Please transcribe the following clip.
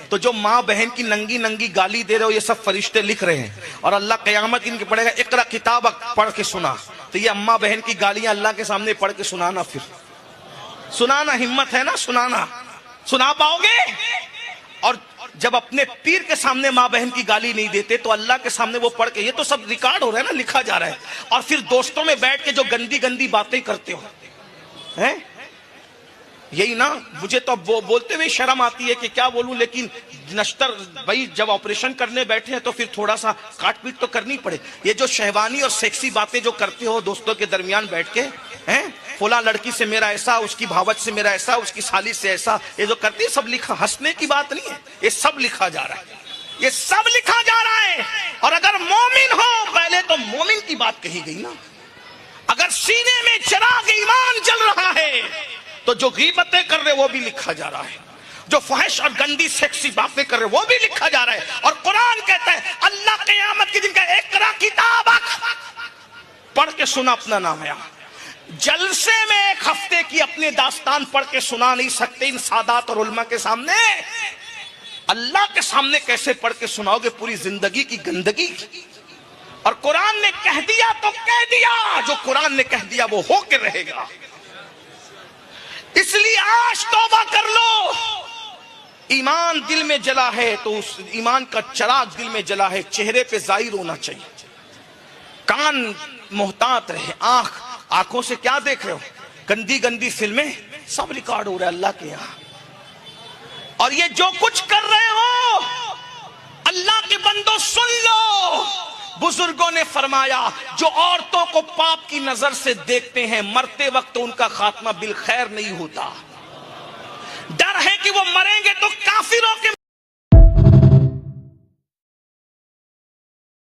تو جو ماں بہن کی ننگی ننگی گالی دے رہے ہو یہ سب فرشتے لکھ رہے ہیں، اور اللہ قیامت ان کے پڑھے گا اقرا کتابک، پڑھ کے سنا. تو یہ اماں بہن کی گالیاں اللہ کے سامنے پڑھ کے سنانا، پھر سنانا، ہمت ہے نا سنانا، سنا پاؤ گے؟ اور جب اپنے پیر کے سامنے ماں بہن کی گالی نہیں دیتے تو اللہ کے سامنے وہ پڑھ کے، یہ تو سب ریکارڈ ہو رہا ہے نا، لکھا جا رہا ہے. اور پھر دوستوں میں بیٹھ کے جو گندی گندی باتیں کرتے ہو ہیں، یہی نا. مجھے تو اب بولتے ہوئے شرم آتی ہے کہ کیا بولوں، لیکن نشتر بھائی جب آپریشن کرنے بیٹھے ہیں تو پھر تھوڑا سا کاٹ پیٹ تو کرنی پڑے. یہ جو شہوانی اور سیکسی باتیں جو کرتے ہو دوستوں کے درمیان بیٹھ کے ہیں، فلاں لڑکی سے میرا ایسا، اس کی بھاوت سے میرا ایسا، اس کی سالی سے ایسا، یہ جو کرتے ہیں سب لکھا، ہنسنے کی بات نہیں ہے، یہ سب لکھا جا رہا ہے، یہ سب لکھا جا رہا ہے. اور اگر مومن ہو، پہلے تو مومن کی بات کہی گئی نا، اگر سینے میں چراغ ایمان جل رہا ہے تو جو غیبتیں کر رہے وہ بھی لکھا جا رہا ہے، جو فحش اور گندی سیکسی باتیں کر رہے وہ بھی لکھا جا رہا ہے. اور قرآن کہتا ہے اللہ قیامت کے دن کا اقرا کتابک، پڑھ کے سنا اپنا نام ہے. جلسے میں ایک ہفتے کی اپنے داستان پڑھ کے سنا نہیں سکتے ان سادات اور علماء کے سامنے، اللہ کے سامنے کیسے پڑھ کے سناؤ گے پوری زندگی کی گندگی. اور قرآن نے کہہ دیا تو کہہ دیا، جو قرآن نے کہہ دیا وہ ہو کے رہے گا. اس لیے آج توبہ کر لو. ایمان دل میں جلا ہے تو اس ایمان کا چراغ دل میں جلا ہے، چہرے پہ ظاہر ہونا چاہیے. کان محتاط رہے، آنکھوں سے کیا دیکھ رہے ہو؟ گندی گندی فلمیں سب ریکارڈ ہو رہا ہے اللہ کے یہاں. اور یہ جو کچھ کر رہے ہو اللہ کے بندو سن لو، بزرگوں نے فرمایا جو عورتوں کو پاپ کی نظر سے دیکھتے ہیں مرتے وقت ان کا خاتمہ بالخیر نہیں ہوتا. ڈر ہے کہ وہ مریں گے تو کافروں کے